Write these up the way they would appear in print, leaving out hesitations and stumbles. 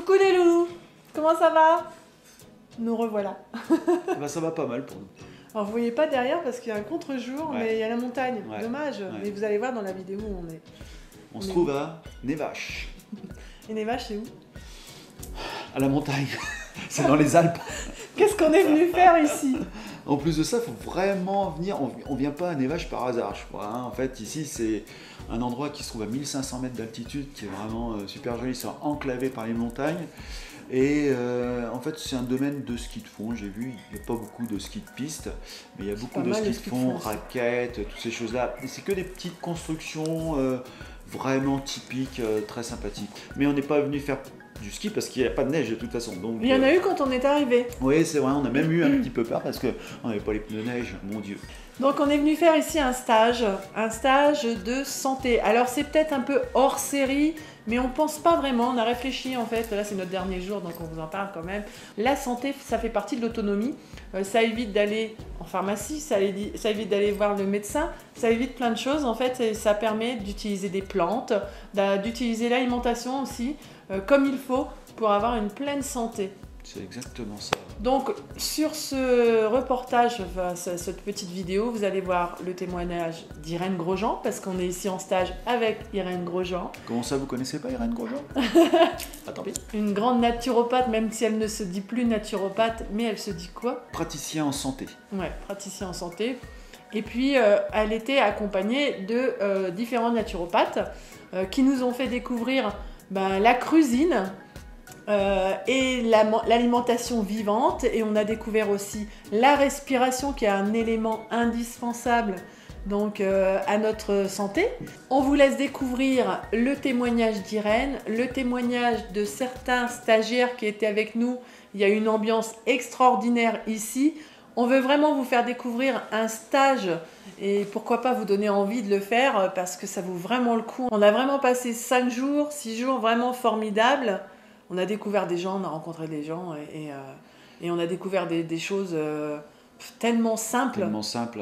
Coucou les loulous, comment ça va? Nous revoilà. Bah, ça va pas mal pour nous. Alors vous voyez pas derrière parce qu'il y a un contre-jour, Ouais. mais il y a la montagne. Ouais. Dommage, Ouais. mais vous allez voir dans la vidéo où on est. On se trouve à Nevache, Et les vaches, c'est où? à la montagne. C'est dans les Alpes. Qu'est-ce qu'on est venu faire ici? En plus de ça, il faut vraiment venir. On vient pas à Nevache par hasard, je crois, hein. En fait, ici, c'est un endroit qui se trouve à 1500 mètres d'altitude, qui est vraiment super joli. C'est enclavé par les montagnes. Et en fait, c'est un domaine de ski de fond. J'ai vu, il n'y a pas beaucoup de ski de piste, mais il y a beaucoup pas de mal ski de de ski de fond, fond, ça. raquettes, toutes ces choses-là. Et c'est que des petites constructions vraiment typiques, très sympathiques. Mais on n'est pas venu faire du ski parce qu'il n'y a pas de neige de toute façon. Donc, Il y en a eu quand on est arrivé. oui, c'est vrai, on a même eu un petit peu peur parce qu'on n'avait pas les pneus neige, mon Dieu. Donc on est venu faire ici un stage de santé. Alors c'est peut-être un peu hors série, mais on pense pas vraiment, on a réfléchi en fait, là c'est notre dernier jour donc on vous en parle quand même. La santé, ça fait partie de l'autonomie, ça évite d'aller en pharmacie, ça évite d'aller voir le médecin, ça évite plein de choses en fait, et ça permet d'utiliser des plantes, d'utiliser l'alimentation aussi comme il faut pour avoir une pleine santé. C'est exactement ça. Donc sur ce reportage, enfin, cette petite vidéo, vous allez voir le témoignage d'Irène Grosjean, parce qu'on est ici en stage avec Irène Grosjean. Comment ça, vous connaissez pas Irène Grosjean? Ah, tant pis. Une grande naturopathe, même si elle ne se dit plus naturopathe, mais elle se dit quoi? Praticien en santé. Ouais, praticien en santé. Et puis elle était accompagnée de différents naturopathes qui nous ont fait découvrir la cuisine, et l'alimentation vivante, et on a découvert aussi la respiration qui est un élément indispensable donc à notre santé. On vous laisse découvrir le témoignage d'Irène, le témoignage de certains stagiaires qui étaient avec nous. Il y a une ambiance extraordinaire ici. On veut vraiment vous faire découvrir un stage et pourquoi pas vous donner envie de le faire parce que ça vaut vraiment le coup. On a vraiment passé 5 jours, 6 jours vraiment formidables. On a découvert des gens, on a rencontré des gens et on a découvert des choses tellement simples,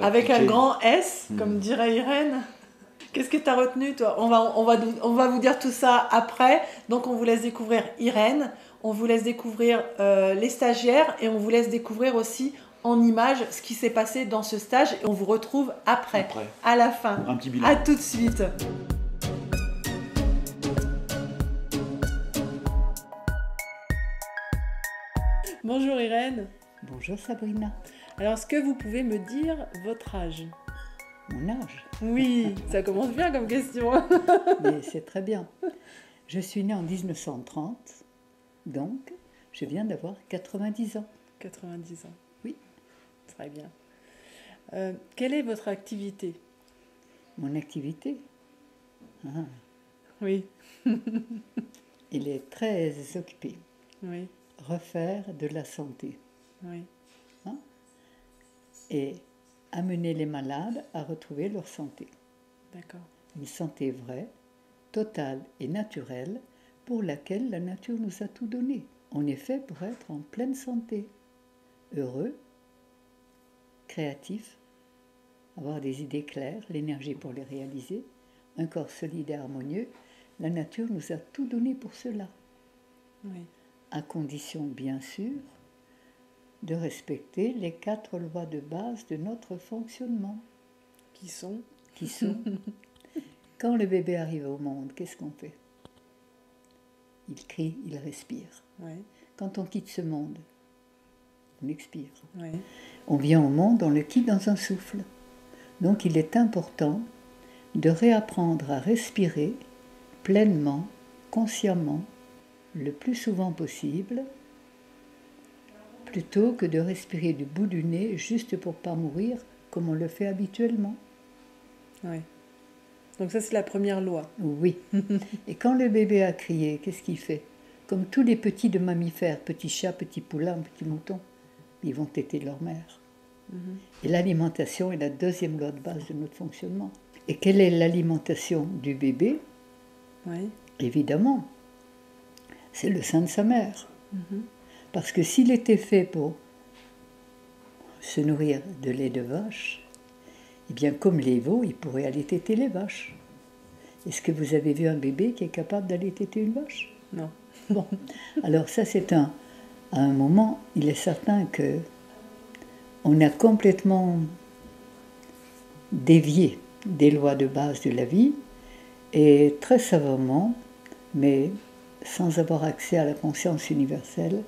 avec un grand S, comme dirait Irène. Qu'est-ce que tu as retenu, toi? On va vous dire tout ça après. Donc, on vous laisse découvrir Irène, on vous laisse découvrir les stagiaires et on vous laisse découvrir aussi en images ce qui s'est passé dans ce stage. Et on vous retrouve après. À la fin. Un petit bilan. À tout de suite. Bonjour Irène. Bonjour Sabrina. Alors, est-ce que vous pouvez me dire votre âge? Mon âge? Oui, ça commence bien comme question. Mais c'est très bien. Je suis née en 1930, donc je viens d'avoir 90 ans. 90 ans. Oui. Très bien. Quelle est votre activité? Mon activité? Oui. Il est très occupé. Oui. Refaire de la santé. Oui. Et amener les malades à retrouver leur santé. D'accord. Une santé vraie, totale et naturelle pour laquelle la nature nous a tout donné. On est fait pour être en pleine santé, heureux, créatif, avoir des idées claires, l'énergie pour les réaliser, un corps solide et harmonieux. La nature nous a tout donné pour cela. Oui. À condition, bien sûr, de respecter les 4 lois de base de notre fonctionnement. Qui sont? Quand le bébé arrive au monde, qu'est-ce qu'on fait? Il crie, il respire. Oui. Quand on quitte ce monde, on expire. Oui. On vient au monde, on le quitte dans un souffle. Donc il est important de réapprendre à respirer pleinement, consciemment, le plus souvent possible, plutôt que de respirer du bout du nez juste pour ne pas mourir comme on le fait habituellement. Oui. Donc ça, c'est la première loi. Oui. Et quand le bébé a crié, qu'est-ce qu'il fait? Comme tous les petits de mammifères, petits chats, petits poulains, petits moutons, ils vont téter leur mère. Et l'alimentation est la deuxième loi de base de notre fonctionnement. Et quelle est l'alimentation du bébé? Oui. Évidemment, c'est le sein de sa mère. Parce que s'il était fait pour se nourrir de lait de vache, eh bien comme les veaux, il pourrait aller téter les vaches. Est-ce que vous avez vu un bébé qui est capable d'aller téter une vache? Non. Bon, alors ça c'est à un moment, il est certain que on a complètement dévié des lois de base de la vie et très savamment, mais sans avoir accès à la conscience universelle,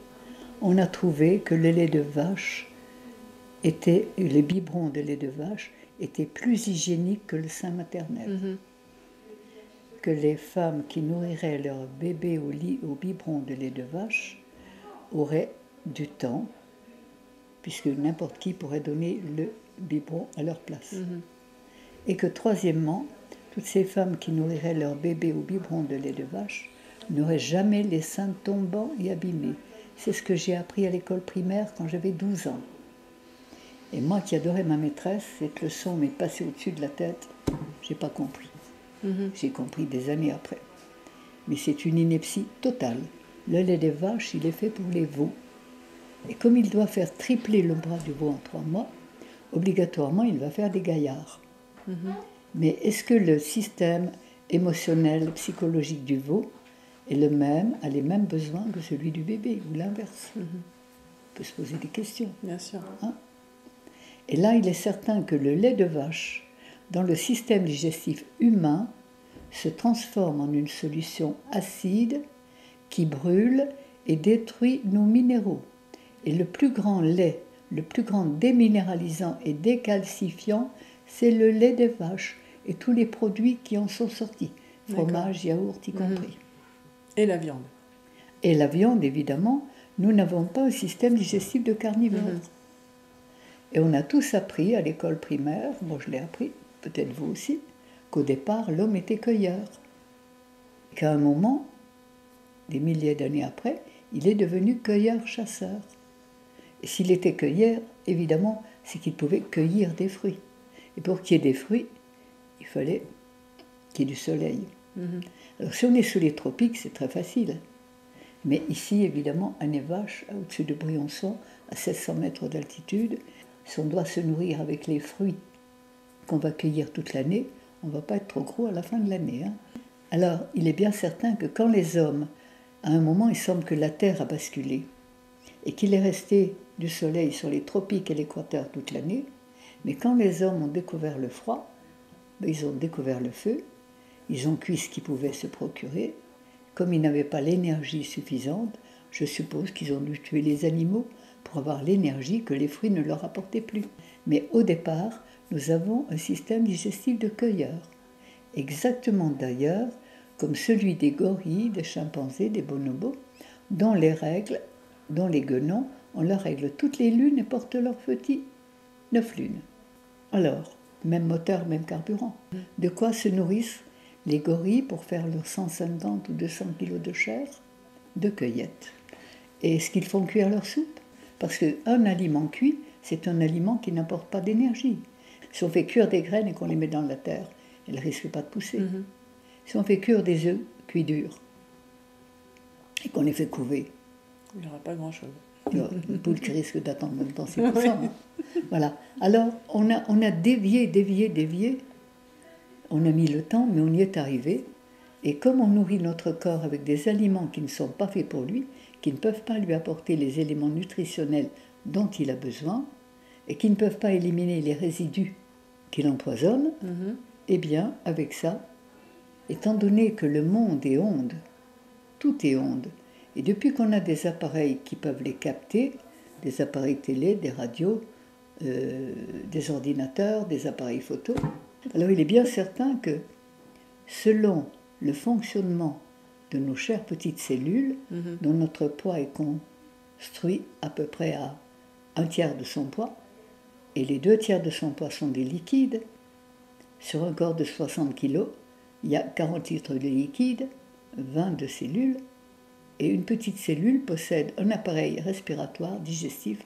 on a trouvé que le lait de vache les biberons de lait de vache étaient plus hygiéniques que le sein maternel. Que les femmes qui nourriraient leur bébé au biberon de lait de vache auraient du temps, puisque n'importe qui pourrait donner le biberon à leur place. Et que troisièmement, toutes ces femmes qui nourriraient leur bébé au biberon de lait de vache n'auraient jamais les seins tombants et abîmés. C'est ce que j'ai appris à l'école primaire quand j'avais 12 ans. Et moi qui adorais ma maîtresse, cette leçon m'est passée au-dessus de la tête, j'ai pas compris. J'ai compris des années après. Mais c'est une ineptie totale. Le lait des vaches, il est fait pour les veaux. Et comme il doit faire tripler le bras du veau en 3 mois, obligatoirement, il va faire des gaillards. Mais est-ce que le système émotionnel, psychologique du veau est le même, a les mêmes besoins que celui du bébé, ou l'inverse? On peut se poser des questions. Bien sûr. Et là, il est certain que le lait de vache, dans le système digestif humain, se transforme en une solution acide qui brûle et détruit nos minéraux. Et le plus grand lait, le plus grand déminéralisant et décalcifiant, c'est le lait des vaches et tous les produits qui en sont sortis, fromage, yaourt y compris. Et la viande. Et la viande, évidemment, nous n'avons pas un système digestif de carnivore. Et on a tous appris à l'école primaire, moi je l'ai appris, peut-être vous aussi, qu'au départ, l'homme était cueilleur. Qu'à un moment, des milliers d'années après, il est devenu cueilleur-chasseur. Et s'il était cueilleur, évidemment, c'est qu'il pouvait cueillir des fruits. Et pour qu'il y ait des fruits, il fallait qu'il y ait du soleil. Alors si on est sous les tropiques, c'est très facile. Mais ici, évidemment, à Nevache, au-dessus de Briançon, à 1600 mètres d'altitude, si on doit se nourrir avec les fruits qu'on va cueillir toute l'année, on ne va pas être trop gros à la fin de l'année. Alors, il est bien certain que quand les hommes, à un moment, il semble que la Terre a basculé, et qu'il est resté du soleil sur les tropiques et l'équateur toute l'année, mais quand les hommes ont découvert le froid, ils ont découvert le feu, ils ont cuit ce qu'ils pouvaient se procurer. Comme ils n'avaient pas l'énergie suffisante, je suppose qu'ils ont dû tuer les animaux pour avoir l'énergie que les fruits ne leur apportaient plus. Mais au départ, nous avons un système digestif de cueilleurs, exactement d'ailleurs comme celui des gorilles, des chimpanzés, des bonobos, dont les guenons ont leurs règles toutes les lunes et portent leurs petits 9 lunes. Alors, même moteur, même carburant. De quoi se nourrissent les gorilles pour faire leurs 150 ou 200 kilos de chair? De cueillettes. Et est-ce qu'ils font cuire leur soupe? Parce qu'un aliment cuit, c'est un aliment qui n'apporte pas d'énergie. Si on fait cuire des graines et qu'on les met dans la terre, elles ne risquent pas de pousser. Si on fait cuire des œufs cuits durs et qu'on les fait couver, il n'y aura pas grand-chose. Une poule qui risque d'attendre même temps 6%. Voilà. Alors, on a dévié. On a mis le temps, mais on y est arrivé. Et comme on nourrit notre corps avec des aliments qui ne sont pas faits pour lui, qui ne peuvent pas lui apporter les éléments nutritionnels dont il a besoin, et qui ne peuvent pas éliminer les résidus qui l'empoisonnent, eh bien, avec ça, étant donné que le monde est onde, tout est onde, et depuis qu'on a des appareils qui peuvent les capter, des appareils télé, des radios, des ordinateurs, des appareils photo, alors il est bien certain que selon le fonctionnement de nos chères petites cellules, dont notre poids est construit à peu près à 1/3 de son poids, et les 2/3 de son poids sont des liquides, sur un corps de 60 kg, il y a 40 litres de liquide, 20 de cellules, et une petite cellule possède un appareil respiratoire, digestif,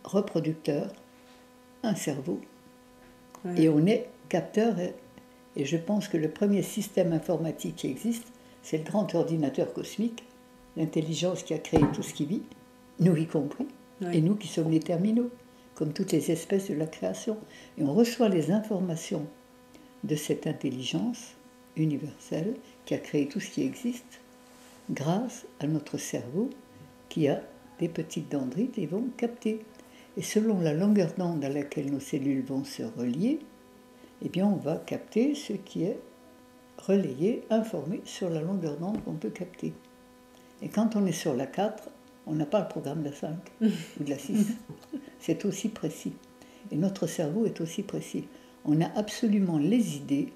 reproducteur, un cerveau, et on est capteur, et je pense que le premier système informatique qui existe, c'est le grand ordinateur cosmique, l'intelligence qui a créé tout ce qui vit, nous y compris, et nous qui sommes les terminaux, comme toutes les espèces de la création. Et on reçoit les informations de cette intelligence universelle qui a créé tout ce qui existe, grâce à notre cerveau qui a des petites dendrites et vont capter. Et selon la longueur d'onde à laquelle nos cellules vont se relier, eh bien on va capter ce qui est relayé, informé sur la longueur d'onde qu'on peut capter. Et quand on est sur la 4, on n'a pas le programme de la 5 ou de la 6. C'est aussi précis. Et notre cerveau est aussi précis. On a absolument les idées,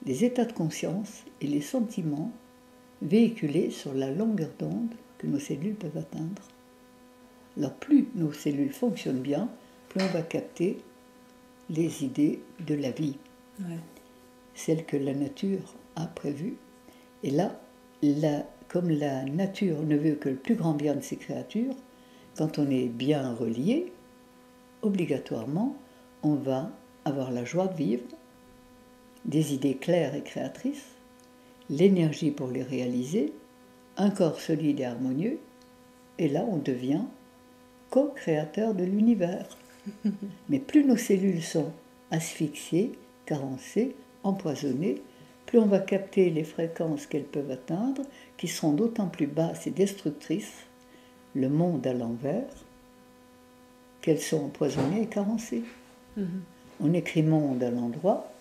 les états de conscience et les sentiments véhiculés sur la longueur d'onde que nos cellules peuvent atteindre. Alors plus nos cellules fonctionnent bien, plus on va capter les idées de la vie, celles que la nature a prévues. Et là, comme la nature ne veut que le plus grand bien de ses créatures, quand on est bien relié, obligatoirement, on va avoir la joie de vivre, des idées claires et créatrices, l'énergie pour les réaliser, un corps solide et harmonieux, et là on devient co-créateur de l'univers. Mais plus nos cellules sont asphyxiées, carencées, empoisonnées, plus on va capter les fréquences qu'elles peuvent atteindre, qui seront d'autant plus basses et destructrices, le monde à l'envers, qu'elles sont empoisonnées et carencées. On écrit monde à l'endroit,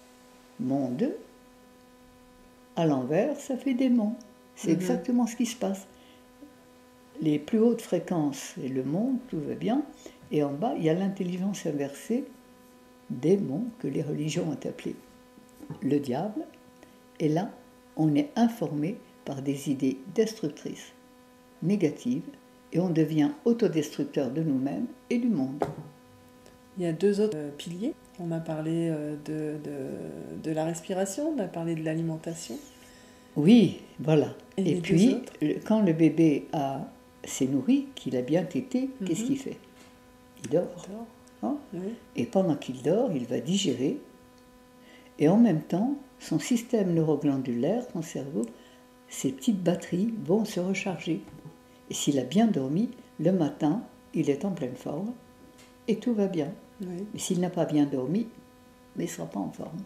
monde, à l'envers, ça fait démon. C'est exactement ce qui se passe. Les plus hautes fréquences, et le monde, tout va bien, et en bas, il y a l'intelligence inversée, démon, que les religions ont appelé le diable, et là, on est informé par des idées destructrices, négatives, et on devient autodestructeur de nous-mêmes et du monde. Il y a deux autres piliers. On a parlé de la respiration, on a parlé de l'alimentation. Oui, voilà. Et puis, quand le bébé s'est nourri, qu'il a bien tété, qu'est-ce qu'il fait? Il dort. Hein? Et pendant qu'il dort, il va digérer. Et en même temps, son système neuroglandulaire, son cerveau, ses petites batteries vont se recharger. Et s'il a bien dormi, le matin, il est en pleine forme et tout va bien. Mais s'il n'a pas bien dormi, il ne sera pas en forme.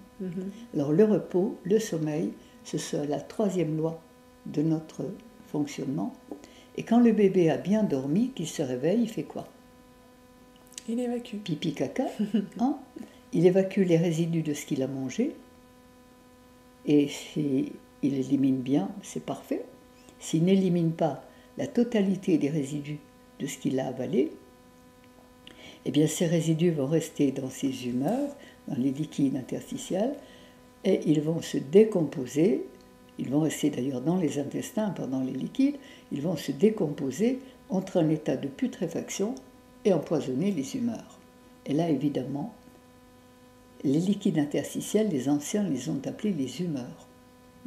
Alors le repos, le sommeil, ce sera la troisième loi de notre fonctionnement. Et quand le bébé a bien dormi, qu'il se réveille, il fait quoi? Il évacue. Pipi, caca. Hein? Il évacue les résidus de ce qu'il a mangé. Et s'il élimine bien, c'est parfait. S'il n'élimine pas la totalité des résidus de ce qu'il a avalé, eh bien ces résidus vont rester dans ses humeurs, dans les liquides interstitiels, et ils vont se décomposer. Ils vont rester d'ailleurs dans les intestins, pas dans les liquides. Ils vont se décomposer entre un état de putréfaction et empoisonner les humeurs. Et là, évidemment, les liquides interstitiels, les anciens les ont appelés les humeurs.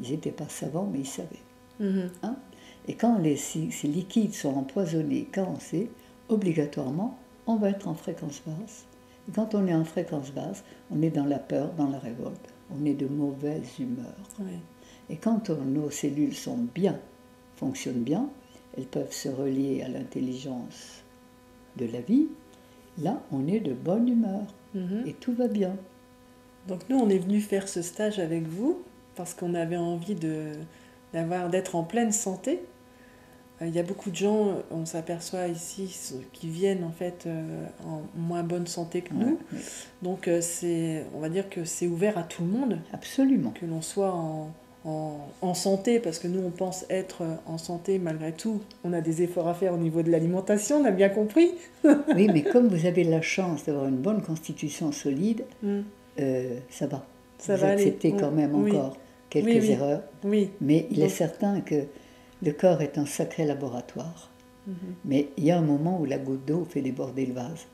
Ils n'étaient pas savants, mais ils savaient. Hein? Et quand ces liquides sont empoisonnés, carencés, obligatoirement, on va être en fréquence basse. Et quand on est en fréquence basse, on est dans la peur, dans la révolte. On est de mauvaise humeur. Et quand nos cellules sont bien, fonctionnent bien, elles peuvent se relier à l'intelligence de la vie, là, on est de bonne humeur. Et tout va bien. Donc nous, on est venu faire ce stage avec vous parce qu'on avait envie d'être en pleine santé. Il y a beaucoup de gens, on s'aperçoit ici, qui viennent en fait en moins bonne santé que nous. Donc on va dire que c'est ouvert à tout le monde. Absolument. Que l'on soit en santé, parce que nous on pense être en santé malgré tout. On a des efforts à faire au niveau de l'alimentation, on a bien compris. Oui, mais comme vous avez la chance d'avoir une bonne constitution solide, ça va. Vous acceptez quand même encore quelques erreurs. Mais il est certain que le corps est un sacré laboratoire. Mais il y a un moment où la goutte d'eau fait déborder le vase.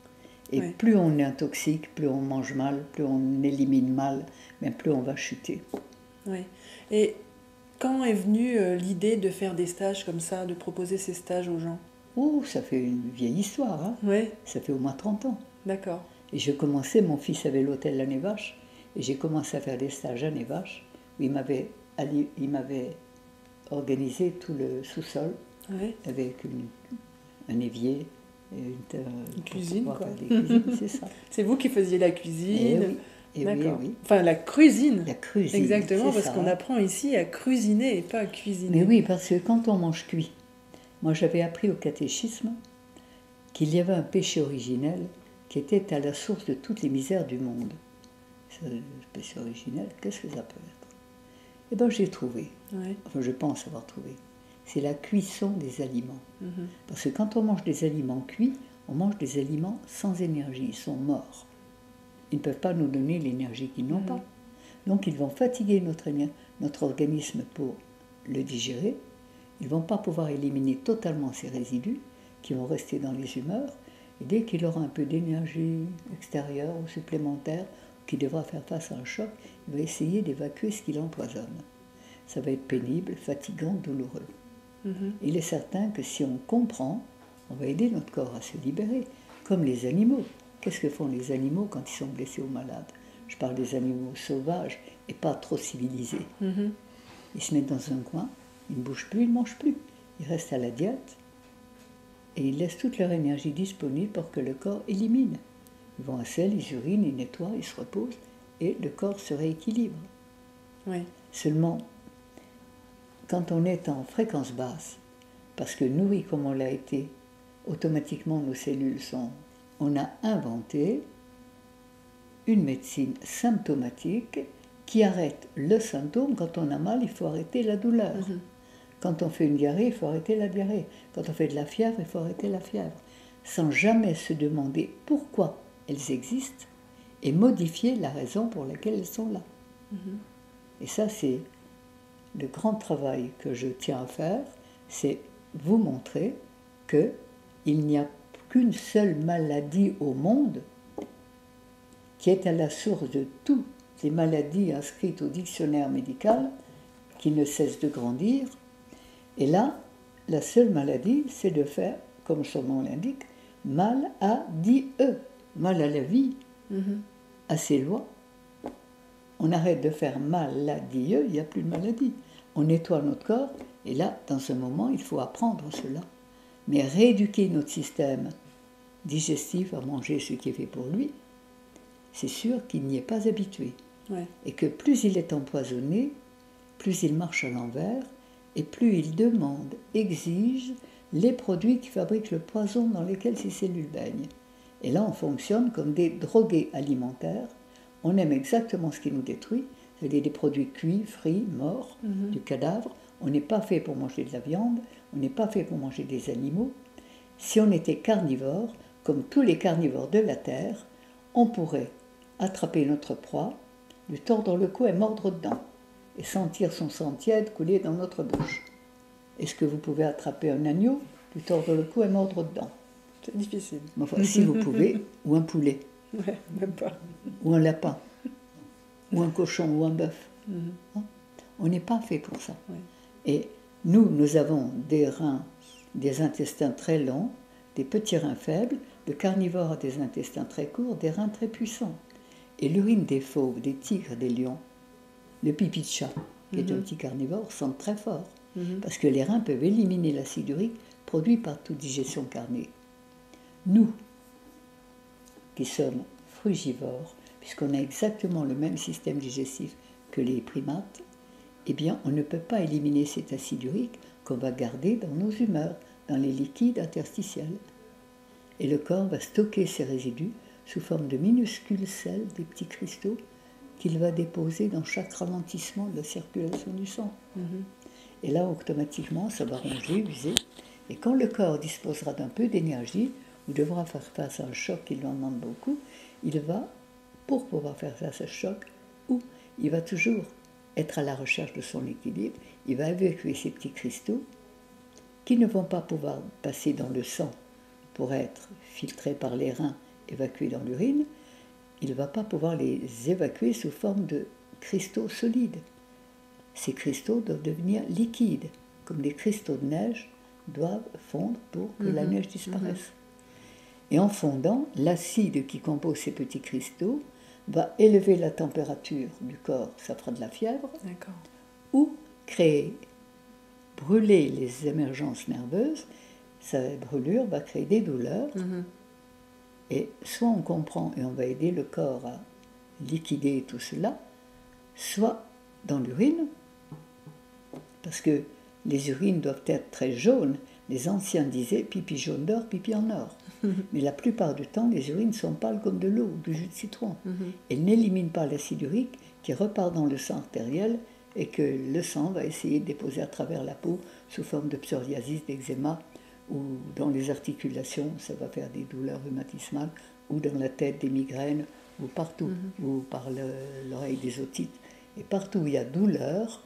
Et plus on est intoxique, plus on mange mal, plus on élimine mal, mais plus on va chuter. Oui. Et quand est venue l'idée de faire des stages comme ça, de proposer ces stages aux gens? Oh, ça fait une vieille histoire. Hein? Ça fait au moins 30 ans. D'accord. Et je commençais, mon fils avait l'hôtel La Névache, et j'ai commencé à faire des stages à Névache, où il m'avait organisé tout le sous-sol avec un évier et une cuisine, quoi. C'est ça. C'est vous qui faisiez la cuisine, Et D'accord. oui, oui. Enfin, la cuisine. La cuisine. Exactement, c'est parce ça, qu'on hein. apprend ici à cuisiner et pas à cuisiner. Mais oui, parce que quand on mange cuit, moi j'avais appris au catéchisme qu'il y avait un péché originel qui était à la source de toutes les misères du monde. Le péché originel, qu'est-ce que ça peut être? Eh bien, j'ai trouvé, Ouais. enfin je pense avoir trouvé, c'est la cuisson des aliments. Mhm. Parce que quand on mange des aliments cuits, on mange des aliments sans énergie, ils sont morts. Ils ne peuvent pas nous donner l'énergie qu'ils n'ont pas. Donc ils vont fatiguer notre organisme pour le digérer. Ils ne vont pas pouvoir éliminer totalement ces résidus qui vont rester dans les humeurs. Et dès qu'il aura un peu d'énergie extérieure ou supplémentaire, qui devra faire face à un choc, il va essayer d'évacuer ce qui l'empoisonne. Ça va être pénible, fatigant, douloureux. Mhm. Il est certain que si on comprend, on va aider notre corps à se libérer, comme les animaux. Qu'est-ce que font les animaux quand ils sont blessés ou malades? Je parle des animaux sauvages et pas trop civilisés. Mhm. Ils se mettent dans un coin, ils ne bougent plus, ils ne mangent plus. Ils restent à la diète et ils laissent toute leur énergie disponible pour que le corps élimine. Ils vont à selle, ils urinent, ils nettoient, ils se reposent et le corps se rééquilibre. Oui. Seulement, quand on est en fréquence basse, parce que nourri comme on l'a été, automatiquement nos cellules sont... On a inventé une médecine symptomatique qui arrête le symptôme. Quand on a mal, il faut arrêter la douleur. Mhm. Quand on fait une diarrhée, il faut arrêter la diarrhée. Quand on fait de la fièvre, il faut arrêter la fièvre. Sans jamais se demander pourquoi elles existent et modifier la raison pour laquelle elles sont là. Mhm. Et ça, c'est le grand travail que je tiens à faire, c'est vous montrer qu'il n'y a qu'une seule maladie au monde qui est à la source de toutes les maladies inscrites au dictionnaire médical, qui ne cessent de grandir. Et là, la seule maladie, c'est de faire, comme son nom l'indique, mal à mal à la vie, Mhm. à ses lois. On arrête de faire maladieux, il n'y a plus de maladie. On nettoie notre corps, et là, dans ce moment, il faut apprendre cela. Mais rééduquer notre système digestif à manger ce qui est fait pour lui, c'est sûr qu'il n'y est pas habitué. Ouais. Et que plus il est empoisonné, plus il marche à l'envers, et plus il demande, exige les produits qui fabriquent le poison dans lesquels ces cellules baignent. Et là, on fonctionne comme des drogués alimentaires. On aime exactement ce qui nous détruit, c'est-à-dire des produits cuits, frits, morts, Mhm. du cadavre. On n'est pas fait pour manger de la viande, on n'est pas fait pour manger des animaux. Si on était carnivore, comme tous les carnivores de la Terre, on pourrait attraper notre proie, lui tordre le cou et mordre dedans, et sentir son sang tiède couler dans notre bouche. Est-ce que vous pouvez attraper un agneau, lui tordre le cou et mordre dedans? C'est difficile. Enfin, si vous pouvez, ou un poulet, Ouais, même pas. ou un lapin, ou un cochon, ou un bœuf. Mhm. On n'est pas fait pour ça. Ouais. Et nous avons des reins, des intestins très longs, des petits reins faibles. Le carnivore a des intestins très courts, des reins très puissants. Et l'urine des fauves, des tigres, des lions, le pipi de chat, qui est un petit carnivore, sent très fort. Mhm. Parce que les reins peuvent éliminer l'acide urique produit par toute digestion carnée. Nous, qui sommes frugivores, puisqu'on a exactement le même système digestif que les primates, eh bien, on ne peut pas éliminer cet acide urique qu'on va garder dans nos humeurs, dans les liquides interstitiels. Et le corps va stocker ces résidus sous forme de minuscules sels, des petits cristaux, qu'il va déposer dans chaque ralentissement de la circulation du sang. Mhm. Et là, automatiquement, ça va ronger, user. Et quand le corps disposera d'un peu d'énergie, ou devra faire face à un choc qui lui en demande beaucoup, il va, pour pouvoir faire face à ce choc, ou il va toujours être à la recherche de son équilibre, il va évacuer ces petits cristaux qui ne vont pas pouvoir passer dans le sang pour être filtrés par les reins, évacués dans l'urine, il ne va pas pouvoir les évacuer sous forme de cristaux solides. Ces cristaux doivent devenir liquides, comme des cristaux de neige doivent fondre pour que la neige disparaisse. Et en fondant, l'acide qui compose ces petits cristaux va élever la température du corps, ça fera de la fièvre, D'accord. ou créer, brûler les émergences nerveuses, cette brûlure va créer des douleurs, Mhm. et soit on comprend et on va aider le corps à liquider tout cela, soit dans l'urine, parce que les urines doivent être très jaunes. Les anciens disaient pipi jaune d'or, pipi en or. Mais la plupart du temps, les urines sont pâles comme de l'eau ou du jus de citron. Elles n'éliminent pas l'acide urique qui repart dans le sang artériel et que le sang va essayer de déposer à travers la peau sous forme de psoriasis, d'eczéma, ou dans les articulations, ça va faire des douleurs rhumatismales, ou dans la tête des migraines, ou partout, ou par l'oreille des otites. Et partout où il y a douleur,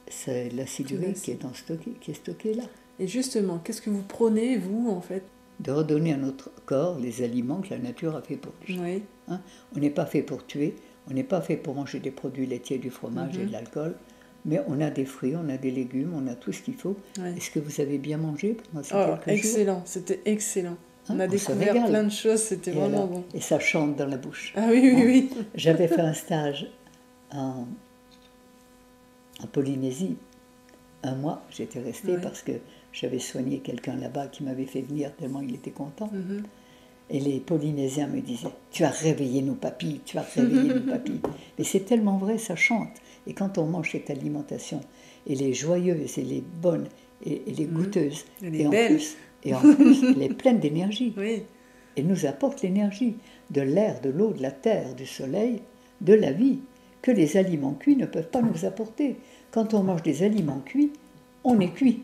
c'est l'acide urique qui est stocké là. Et justement, qu'est-ce que vous prenez, vous, en fait? De redonner à notre corps les aliments que la nature a fait pour lui. Oui. Hein? On n'est pas fait pour tuer, on n'est pas fait pour manger des produits laitiers, du fromage et de l'alcool, mais on a des fruits, on a des légumes, on a tout ce qu'il faut. Ouais. Est-ce que vous avez bien mangé pendant ces quelques excellent, jours? C'était excellent. On a découvert plein de choses, c'était vraiment bon. Et ça chante dans la bouche. Ah oui. J'avais fait un stage en Polynésie. Un mois, j'étais restée parce que j'avais soigné quelqu'un là-bas qui m'avait fait venir tellement il était content. Et les Polynésiens me disaient « Tu as réveillé nos papilles, tu as réveillé nos papilles ». Mais c'est tellement vrai, ça chante. Et quand on mange cette alimentation, elle est joyeuse, elle est bonne, et elle est goûteuse. Elle est belle. Et en plus, elle est pleine d'énergie. Oui. Elle nous apporte l'énergie de l'air, de l'eau, de la terre, du soleil, de la vie, que les aliments cuits ne peuvent pas nous apporter. Quand on mange des aliments cuits, on est cuit.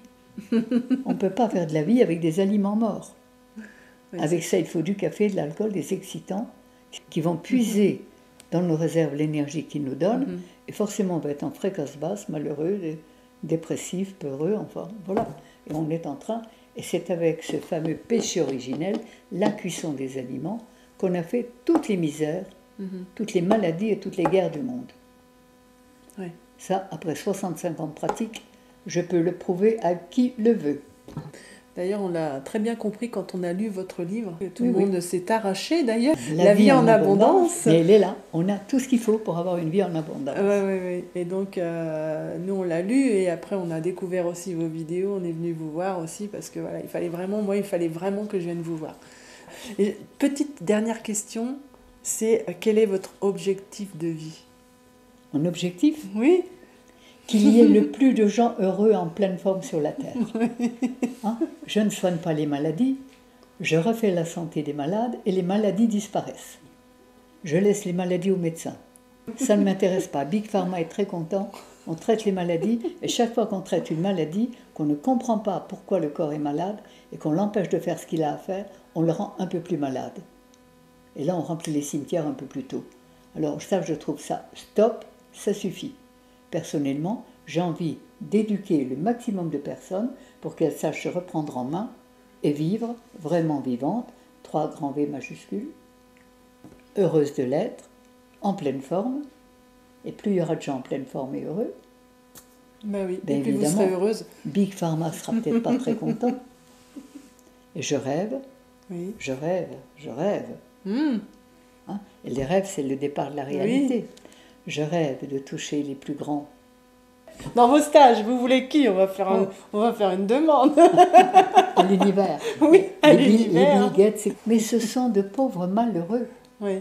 On ne peut pas faire de la vie avec des aliments morts. Avec ça, il faut du café, de l'alcool, des excitants qui vont puiser dans nos réserves l'énergie qu'ils nous donnent. Et forcément, on va être en fréquence basse, malheureux, dépressif, peureux, enfin, voilà. Et on est en train, et c'est avec ce fameux péché originel, la cuisson des aliments, qu'on a fait toutes les misères, toutes les maladies et toutes les guerres du monde. Ça, après 65 ans de pratique, je peux le prouver à qui le veut. D'ailleurs, on l'a très bien compris quand on a lu votre livre. Tout le monde s'est arraché, d'ailleurs. La vie en abondance. Mais elle est là. On a tout ce qu'il faut pour avoir une vie en abondance. Oui. Et donc, nous, on l'a lu et après, on a découvert aussi vos vidéos. On est venu vous voir aussi parce que voilà, il fallait vraiment que je vienne vous voir. Et petite dernière question, c'est quel est votre objectif de vie? Mon objectif? Oui. Qu'il y ait le plus de gens heureux en pleine forme sur la Terre. Hein? Je ne soigne pas les maladies, je refais la santé des malades et les maladies disparaissent. Je laisse les maladies aux médecins. Ça ne m'intéresse pas. Big Pharma est très content, on traite les maladies et chaque fois qu'on traite une maladie, qu'on ne comprend pas pourquoi le corps est malade et qu'on l'empêche de faire ce qu'il a à faire, on le rend un peu plus malade. Et là, on remplit les cimetières un peu plus tôt. Alors ça, je trouve ça, stop, ça suffit. Personnellement, j'ai envie d'éduquer le maximum de personnes pour qu'elles sachent se reprendre en main et vivre vraiment vivantes, 3 grands V majuscules, heureuses de l'être, en pleine forme, et plus il y aura de gens en pleine forme et heureux, et puis vous serez heureuse. Big Pharma sera peut-être pas très content. Et je rêve, je rêve. Hein? Et les rêves, c'est le départ de la réalité. Je rêve de toucher les plus grands. Dans vos stages, vous voulez qui? On va faire une demande. À l'univers. Oui, à l'univers. Les Bill Gates, mais ce sont de pauvres malheureux. Oui.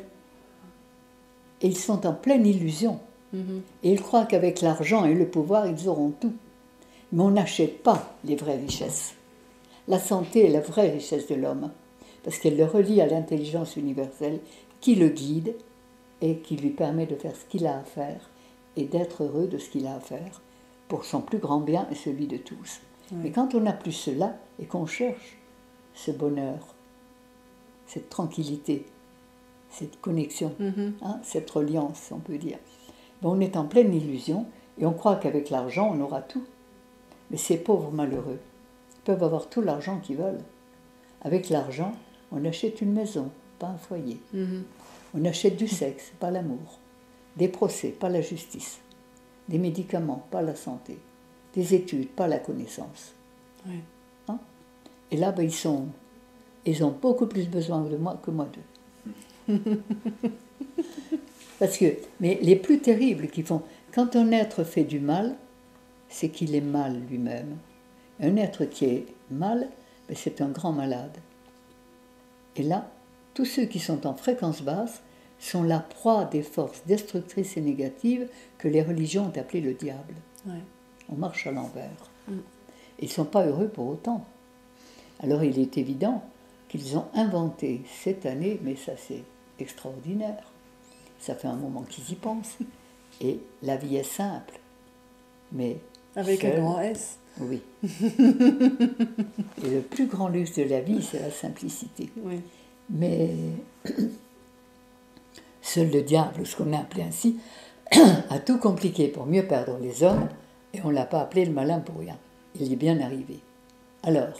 Et ils sont en pleine illusion. Et ils croient qu'avec l'argent et le pouvoir, ils auront tout. Mais on n'achète pas les vraies richesses. La santé est la vraie richesse de l'homme, parce qu'elle le relie à l'intelligence universelle qui le guide et qui lui permet de faire ce qu'il a à faire et d'être heureux de ce qu'il a à faire pour son plus grand bien et celui de tous. Mais quand on n'a plus cela et qu'on cherche ce bonheur, cette tranquillité, cette connexion, cette reliance, on peut dire, on est en pleine illusion et on croit qu'avec l'argent, on aura tout. Mais ces pauvres malheureux peuvent avoir tout l'argent qu'ils veulent. Avec l'argent, on achète une maison, pas un foyer. On achète du sexe, pas l'amour. Des procès, pas la justice. Des médicaments, pas la santé. Des études, pas la connaissance. Hein? Et là, ils ont beaucoup plus besoin de moi que moi d'eux. Mais les plus terribles qui font... Quand un être fait du mal, c'est qu'il est mal lui-même. Un être qui est mal, c'est un grand malade. Et là, tous ceux qui sont en fréquence basse sont la proie des forces destructrices et négatives que les religions ont appelées le diable. Ouais. On marche à l'envers. Ils ne sont pas heureux pour autant. Alors il est évident qu'ils ont inventé cette année, mais ça c'est extraordinaire, ça fait un moment qu'ils y pensent, et la vie est simple, mais Avec un grand S. Oui. Et le plus grand luxe de la vie, c'est la simplicité. Oui. Mais seul le diable, ce qu'on a appelé ainsi, a tout compliqué pour mieux perdre les hommes, et on ne l'a pas appelé le malin pour rien. Il y est bien arrivé. Alors,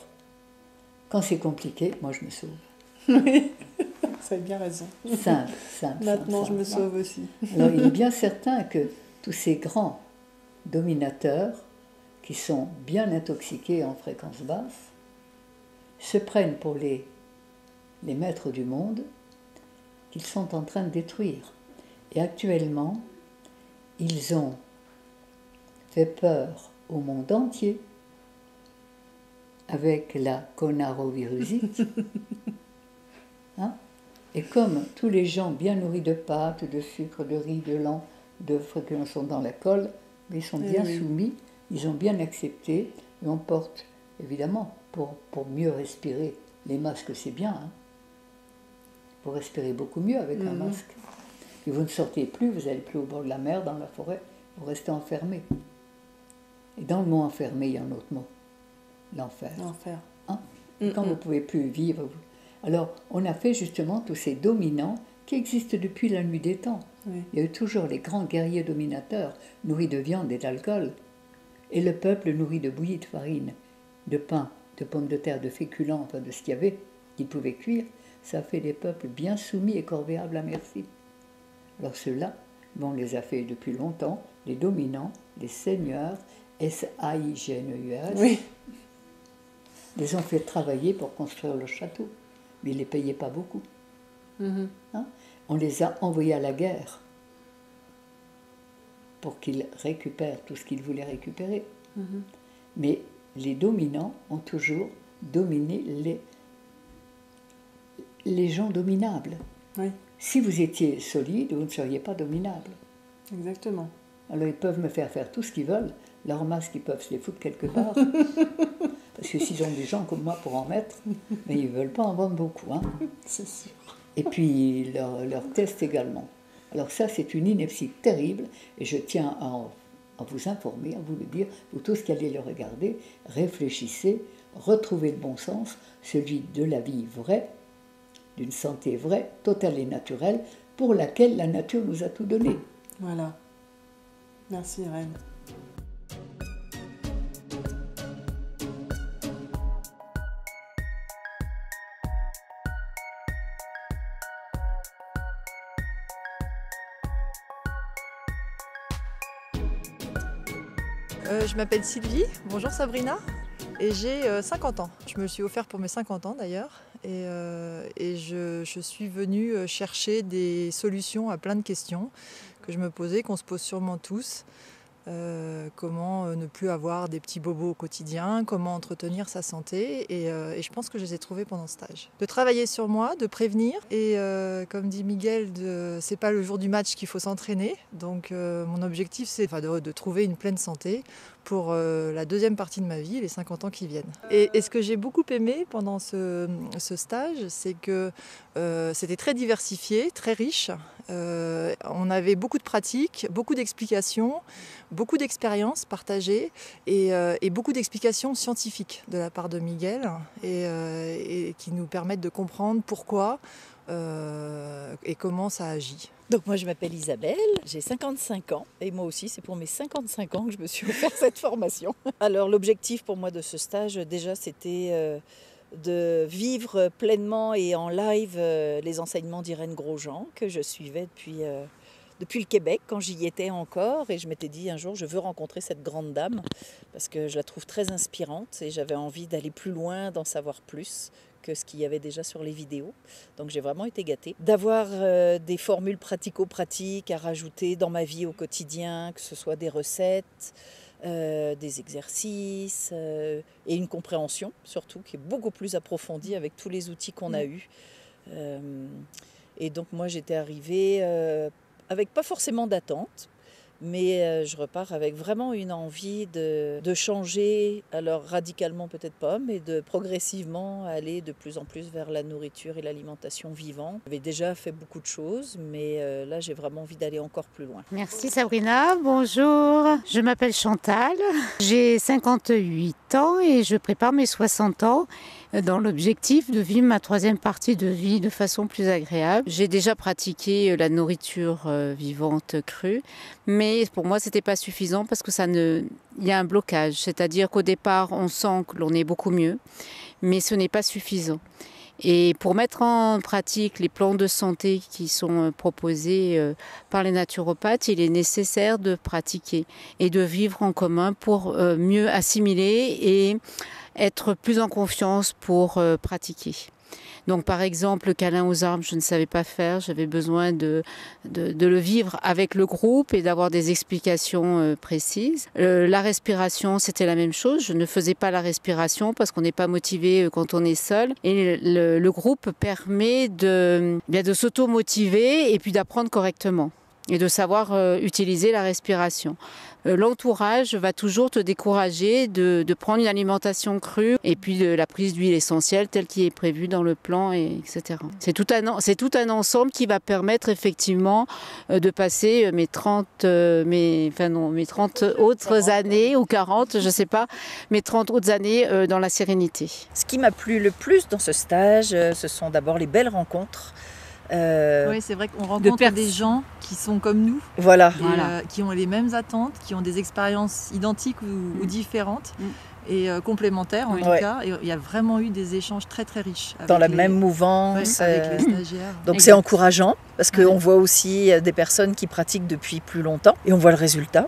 quand c'est compliqué, moi je me sauve. Oui, ça a bien raison. Simple, simple. Maintenant, simple, je me simple. sauve aussi. Alors, il est bien certain que tous ces grands dominateurs, qui sont bien intoxiqués en fréquence basse, se prennent pour les maîtres du monde qu'ils sont en train de détruire. Et actuellement, ils ont fait peur au monde entier avec la conarovirusite. Hein? Et comme tous les gens bien nourris de pâtes, de sucre, de riz, de lent, d'œufs qui en sont dans la colle, ils sont bien soumis, ils ont bien accepté, et on porte, évidemment, pour mieux respirer, les masques c'est bien, hein. Vous respirez beaucoup mieux avec un masque. Et vous ne sortez plus, vous n'allez plus au bord de la mer, dans la forêt, vous restez enfermé. Et dans le mot enfermé, il y a un autre mot, l'enfer. L'enfer. Hein? Quand vous ne pouvez plus vivre. Alors, on a fait justement tous ces dominants qui existent depuis la nuit des temps. Oui. Il y a eu toujours les grands guerriers dominateurs, nourris de viande et d'alcool, et le peuple nourri de bouillie, de farine, de pain, de pommes de terre, de féculents, enfin de ce qu'il y avait, qu'ils pouvaient cuire. Ça fait des peuples bien soumis et corvéables à merci. Alors ceux-là, on les a fait depuis longtemps, les dominants, les seigneurs, S-A-I-G-N-E-U-R-S, Oui. les ont fait travailler pour construire le château, mais ils ne les payaient pas beaucoup. Hein? On les a envoyés à la guerre pour qu'ils récupèrent tout ce qu'ils voulaient récupérer. Mais les dominants ont toujours dominé les gens dominables. Oui, Si vous étiez solide, vous ne seriez pas dominable. exactement. Alors ils peuvent me faire tout ce qu'ils veulent. Leurs masques, ils peuvent se les foutre quelque part. Parce que s'ils ont des gens comme moi pour en mettre, mais ils ne veulent pas en vendre beaucoup. Hein. C'est sûr. Et puis leurs tests également. Alors ça, c'est une ineptie terrible. Et je tiens à vous informer, à vous le dire, vous tous qui allez le regarder, réfléchissez, retrouvez le bon sens, celui de la vie vraie, d'une santé vraie, totale et naturelle, pour laquelle la nature nous a tout donné. Voilà. Merci, Reine. Je m'appelle Sylvie, bonjour Sabrina, et j'ai 50 ans. Je me le suis offert pour mes 50 ans d'ailleurs, et je suis venue chercher des solutions à plein de questions que je me posais, qu'on se pose sûrement tous. Comment ne plus avoir des petits bobos au quotidien, comment entretenir sa santé, et je pense que je les ai trouvés pendant ce stage. De travailler sur moi, de prévenir, et comme dit Miguel, c'est pas le jour du match qu'il faut s'entraîner, donc mon objectif c'est de trouver une pleine santé pour la deuxième partie de ma vie, les 50 ans qui viennent. Et ce que j'ai beaucoup aimé pendant ce stage, c'est que c'était très diversifié, très riche. On avait beaucoup de pratiques, beaucoup d'explications, beaucoup d'expériences partagées et beaucoup d'explications scientifiques de la part de Miguel et qui nous permettent de comprendre pourquoi et comment ça agit. Donc moi je m'appelle Isabelle, j'ai 55 ans et moi aussi c'est pour mes 55 ans que je me suis offert cette formation. Alors l'objectif pour moi de ce stage déjà c'était de vivre pleinement et en live les enseignements d'Irène Grosjean que je suivais depuis le Québec quand j'y étais encore, et je m'étais dit un jour je veux rencontrer cette grande dame parce que je la trouve très inspirante et j'avais envie d'aller plus loin, d'en savoir plus que ce qu'il y avait déjà sur les vidéos. Donc j'ai vraiment été gâtée d'avoir des formules pratico-pratiques à rajouter dans ma vie au quotidien, que ce soit des recettes, des exercices et une compréhension surtout qui est beaucoup plus approfondie avec tous les outils qu'on a eus. Et donc moi j'étais arrivée avec pas forcément d'attente, mais je repars avec vraiment une envie de changer, alors radicalement peut-être pas, mais de progressivement aller de plus en plus vers la nourriture et l'alimentation vivante. J'avais déjà fait beaucoup de choses, mais là j'ai vraiment envie d'aller encore plus loin. Merci Sabrina, bonjour. Je m'appelle Chantal, j'ai 58 ans et je prépare mes 60 ans dans l'objectif de vivre ma troisième partie de vie de façon plus agréable. J'ai déjà pratiqué la nourriture vivante crue, mais pour moi c'était pas suffisant parce que il y a un blocage, c'est-à-dire qu'au départ on sent que l'on est beaucoup mieux, mais ce n'est pas suffisant. Et pour mettre en pratique les plans de santé qui sont proposés par les naturopathes, il est nécessaire de pratiquer et de vivre en commun pour mieux assimiler et être plus en confiance pour pratiquer. Donc par exemple, le câlin aux arbres, je ne savais pas faire, j'avais besoin de le vivre avec le groupe et d'avoir des explications précises. La respiration, c'était la même chose, je ne faisais pas la respiration parce qu'on n'est pas motivé quand on est seul. Et le groupe permet de s'auto-motiver et puis d'apprendre correctement et de savoir utiliser la respiration. L'entourage va toujours te décourager de prendre une alimentation crue et puis de la prise d'huile essentielle telle qui est prévue dans le plan, etc. C'est tout un ensemble qui va permettre effectivement de passer mes 30 autres années, ou 40, je ne sais pas, mes 30 autres années dans la sérénité. Ce qui m'a plu le plus dans ce stage, ce sont d'abord les belles rencontres. Oui, c'est vrai qu'on rencontre des gens qui sont comme nous, voilà. Qui ont les mêmes attentes, qui ont des expériences identiques ou différentes et complémentaires en tout cas. Et il y a vraiment eu des échanges très très riches. Dans la même mouvance. Avec les stagiaires. Donc c'est encourageant parce qu'on voit aussi des personnes qui pratiquent depuis plus longtemps et on voit le résultat.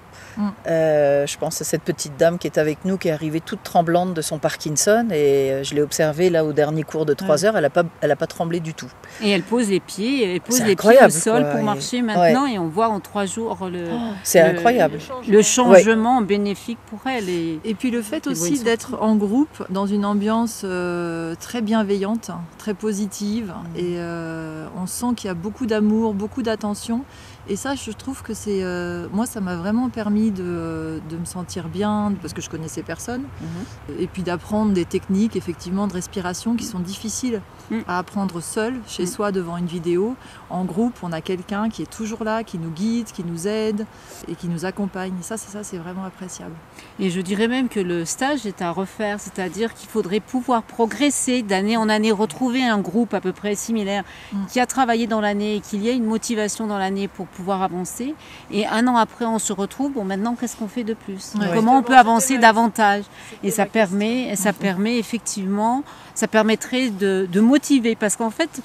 Je pense à cette petite dame qui est avec nous, qui est arrivée toute tremblante de son Parkinson et je l'ai observée là au dernier cours de 3 heures, elle a pas tremblé du tout. Et elle pose les pieds, au sol pour marcher maintenant et on voit en 3 jours c'est incroyable. Le changement bénéfique pour elle. Et puis le fait aussi d'être en groupe dans une ambiance très bienveillante, très positive et on sent qu'il y a beaucoup d'amour, beaucoup d'attention. Et ça, je trouve que c'est... moi, ça m'a vraiment permis de me sentir bien, parce que je connaissais personne. Et puis d'apprendre des techniques, effectivement, de respiration qui sont difficiles à apprendre seul, chez soi, devant une vidéo. En groupe, on a quelqu'un qui est toujours là, qui nous guide, qui nous aide et qui nous accompagne. Et ça, c'est vraiment appréciable. Et je dirais même que le stage est à refaire, c'est-à-dire qu'il faudrait pouvoir progresser d'année en année, retrouver un groupe à peu près similaire qui a travaillé dans l'année et qu'il y ait une motivation dans l'année pour pouvoir avancer. Et 1 an après, on se retrouve. Bon, maintenant, qu'est-ce qu'on fait de plus ? Comment on peut avancer davantage ? Et ça permet effectivement, ça permettrait de motiver. Parce qu'en fait,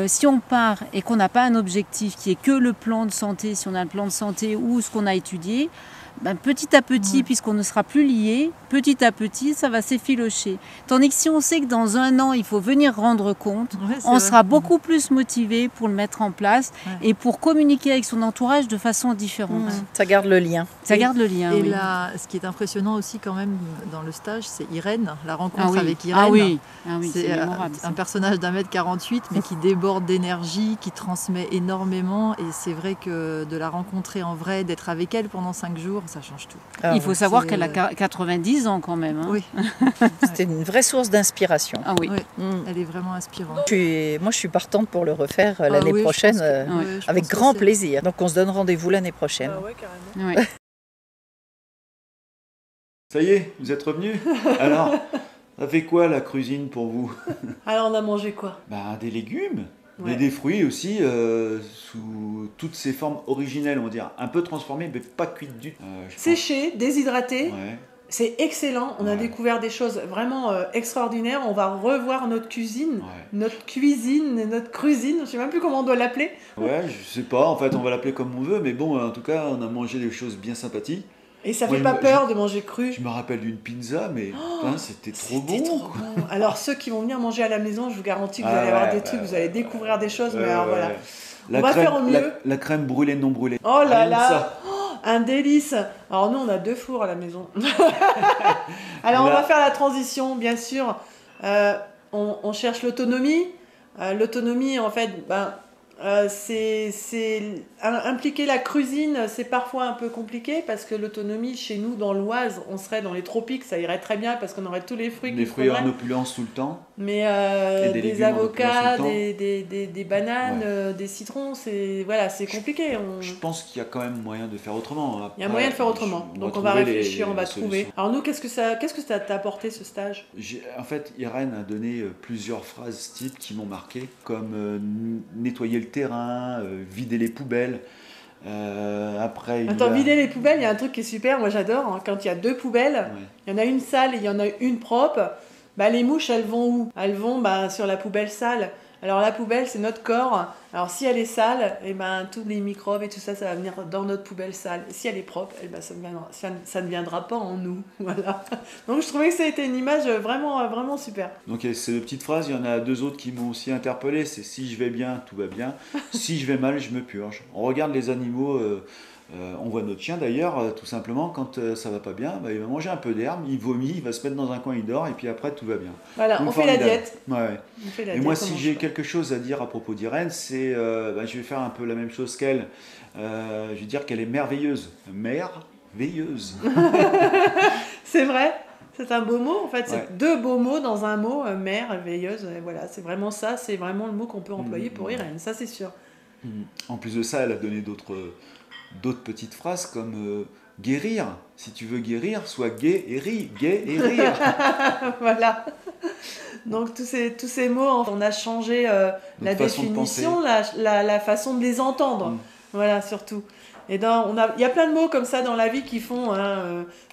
si on part et qu'on n'a pas un objectif qui est que le plan de santé, si on a le plan de santé ou ce qu'on a étudié, petit à petit, puisqu'on ne sera plus lié, petit à petit, ça va s'effilocher. Tandis que si on sait que dans 1 an, il faut venir rendre compte, on sera beaucoup plus motivé pour le mettre en place et pour communiquer avec son entourage de façon différente. Ça garde le lien. Ça garde le lien, Et là, ce qui est impressionnant aussi quand même dans le stage, c'est Irène, la rencontre avec Irène. C'est mémorable. Un personnage d'1m48, mais qui déborde d'énergie, qui transmet énormément. Et c'est vrai que de la rencontrer en vrai, d'être avec elle pendant 5 jours, ça change tout. Il faut savoir qu'elle a 90 ans quand même. Oui. C'était une vraie source d'inspiration. Ah oui. Elle est vraiment inspirante. Moi, je suis partante pour le refaire l'année prochaine, avec grand plaisir. Donc, on se donne rendez-vous l'année prochaine. Carrément. Ouais. Ça y est, vous êtes revenus? Alors, ça fait quoi la cuisine pour vous? Alors on a mangé quoi? Des légumes. Mais des fruits aussi, sous toutes ces formes originelles, on va dire. Un peu transformées, mais pas cuites du tout. Séchées, déshydratés. Ouais. C'est excellent. On a découvert des choses vraiment extraordinaires. On va revoir notre cuisine, notre cuisine, je ne sais même plus comment on doit l'appeler. Ouais, je sais pas. En fait, on va l'appeler comme on veut. Mais bon, en tout cas, on a mangé des choses bien sympathiques. Et ça fait pas peur de manger cru. Je me rappelle d'une pizza, mais c'était trop bon. C'était trop bon. Alors ceux qui vont venir manger à la maison, je vous garantis que vous allez avoir des trucs, vous allez découvrir des choses. Mais alors voilà, on va faire au mieux. La crème brûlée non brûlée. Oh là là, un délice. Alors nous, on a 2 fours à la maison. Alors on va faire la transition, bien sûr. On cherche l'autonomie. L'autonomie, en fait, Impliquer la cuisine, c'est parfois un peu compliqué parce que l'autonomie chez nous dans l'Oise, on serait dans les tropiques, ça irait très bien parce qu'on aurait tous les fruits. Les fruits en opulence tout le temps. Mais des des légumes en avocats, opulence tout le des bananes, des citrons, c'est compliqué. Je pense qu'il y a quand même moyen de faire autrement. Il y a moyen de faire autrement. Donc on va réfléchir, on va trouver. Alors nous, qu'est-ce que ça t'a apporté ce stage? En fait, Irène a donné plusieurs phrases types qui m'ont marqué, comme nettoyer le terrain, vider les poubelles. Vider les poubelles, il y a un truc qui est super, moi j'adore, hein, quand il y a 2 poubelles, il y en a une sale et il y en a une propre, les mouches elles vont où? Elles vont sur la poubelle sale. Alors la poubelle c'est notre corps, alors si elle est sale, tous les microbes et tout ça, ça va venir dans notre poubelle sale. Et si elle est propre, ça ne viendra pas en nous. Voilà. Donc je trouvais que ça a été une image vraiment, vraiment super. Donc ces 2 petites phrases, il y en a 2 autres qui m'ont aussi interpellé, c'est si je vais bien, tout va bien, si je vais mal, je me purge. On regarde les animaux, on voit notre chien d'ailleurs, tout simplement, quand ça va pas bien, il va manger un peu d'herbe, il vomit, il va se mettre dans un coin, il dort, et puis après tout va bien. Voilà, donc, on fait la diète. Ouais. Et moi, si j'ai quelque chose à dire à propos d'Irène, c'est, je vais faire un peu la même chose qu'elle. Je vais dire qu'elle est merveilleuse. Merveilleuse. C'est vrai. C'est un beau mot, en fait. C'est 2 beaux mots dans un mot, merveilleuse. Voilà, c'est vraiment ça. C'est vraiment le mot qu'on peut employer pour Irène. Ça, c'est sûr. En plus de ça, elle a donné d'autres petites phrases comme guérir. Si tu veux guérir, sois gai et ris. Gai et rire. Voilà. Donc tous ces mots, on a changé la définition, la façon de les entendre. Voilà, surtout. Et il y a plein de mots comme ça dans la vie qui font...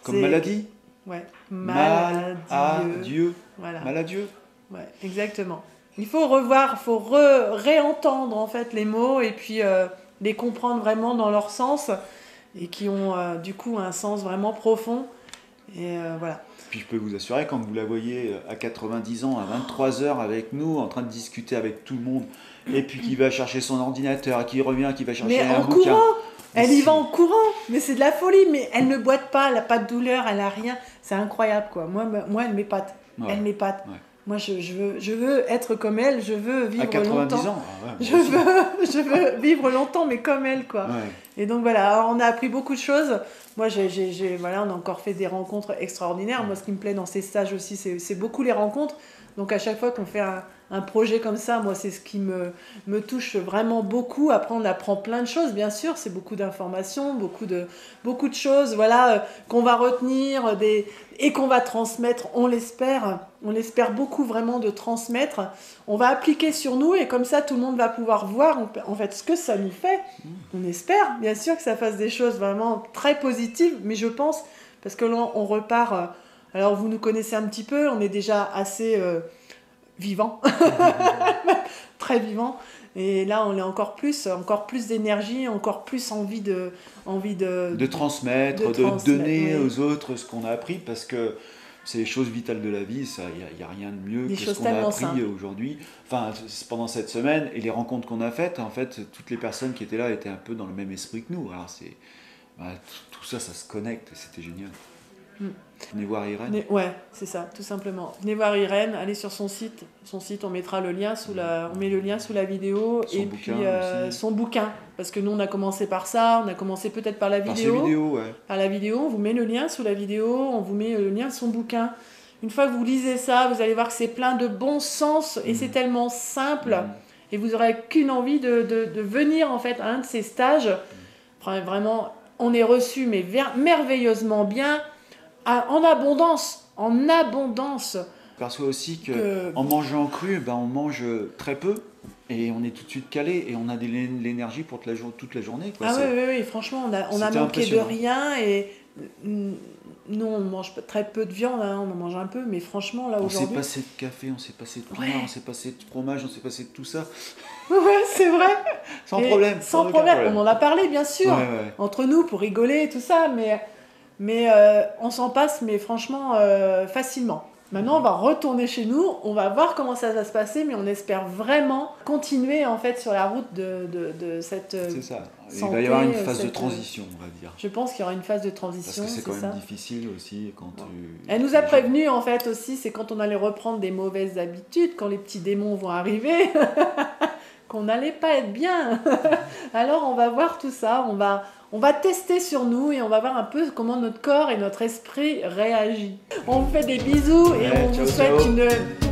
comme maladie. Ouais. Maladieux. Voilà. Maladieux. Ouais, exactement. Il faut réentendre en fait les mots et puis les comprendre vraiment dans leur sens et qui ont du coup un sens vraiment profond. Et voilà. Puis je peux vous assurer, quand vous la voyez à 90 ans, à 23h avec nous, en train de discuter avec tout le monde, et puis qui va chercher son ordinateur, qui revient, qui va chercher un bouquin. Courant. Elle y va en courant, mais c'est de la folie, mais elle ne boite pas, elle n'a pas de douleur, elle n'a rien. C'est incroyable, quoi. Moi elle m'épate. Ouais. Elle m'épate. Ouais. Moi, je veux être comme elle, je veux vivre longtemps. À 90 ans, je veux vivre longtemps, mais comme elle, quoi. Ouais. Et donc voilà, alors, on a appris beaucoup de choses. Moi, voilà, on a encore fait des rencontres extraordinaires. Moi, ce qui me plaît dans ces stages aussi, c'est beaucoup les rencontres. Donc à chaque fois qu'on fait un projet comme ça, moi, c'est ce qui me touche vraiment beaucoup. Après, on apprend plein de choses, bien sûr. C'est beaucoup d'informations, beaucoup de choses, voilà, qu'on va retenir et qu'on va transmettre. On l'espère beaucoup vraiment de transmettre. On va appliquer sur nous et comme ça, tout le monde va pouvoir voir en fait ce que ça nous fait. On espère, bien sûr, que ça fasse des choses vraiment très positives, mais je pense, parce que là, on repart... alors, vous nous connaissez un petit peu, on est déjà assez vivant, très vivant. Et là, on est encore plus d'énergie, encore plus envie de transmettre, de donner aux autres ce qu'on a appris, parce que c'est les choses vitales de la vie, il n'y a rien de mieux que ce qu'on a appris aujourd'hui. Enfin, pendant cette semaine, et les rencontres qu'on a faites, en fait, toutes les personnes qui étaient là étaient un peu dans le même esprit que nous. Alors, tout ça, ça se connecte, et c'était génial. Venez voir Irène. Ouais, c'est ça, tout simplement. Venez voir Irène, allez sur son site. Son site, on mettra le lien on met le lien sous la vidéo. Son bouquin aussi. Son bouquin. Parce que nous, on a commencé par ça, on a commencé peut-être par la vidéo. Par ses vidéos, ouais. Par la vidéo, on vous met le lien sous la vidéo, on vous met le lien de son bouquin. Une fois que vous lisez ça, vous allez voir que c'est plein de bon sens et c'est tellement simple. Et vous n'aurez qu'une envie de venir en fait à un de ces stages. Vraiment, on est reçus mais merveilleusement bien. En abondance. Je perçois aussi qu'en mangeant cru, on mange très peu et on est tout de suite calé et on a de l'énergie pour toute la journée. Quoi. Ah oui, franchement, on a manqué de rien et nous, on mange très peu de viande, on en mange un peu, mais franchement, là, aujourd'hui... On s'est passé de café, on s'est passé de pain, on s'est passé de fromage, on s'est passé de tout ça. Ouais, c'est vrai. Sans problème. On en a parlé, bien sûr, entre nous, pour rigoler et tout ça, mais on s'en passe, mais franchement, facilement. Maintenant, on va retourner chez nous, on va voir comment ça va se passer, mais on espère vraiment continuer en fait sur la route de cette c'est ça. Santé, il va y avoir une phase de transition, on va dire. Je pense qu'il y aura une phase de transition. Parce que c'est quand même difficile aussi quand Elle nous a prévenu en fait aussi, c'est quand on allait reprendre des mauvaises habitudes, quand les petits démons vont arriver. qu'on n'allait pas être bien. Alors on va voir tout ça, on va tester sur nous et on va voir un peu comment notre corps et notre esprit réagit. On vous fait des bisous et on vous souhaite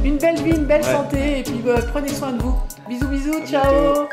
une belle vie, une belle santé et puis prenez soin de vous. Bisous, bisous, ciao. Bientôt.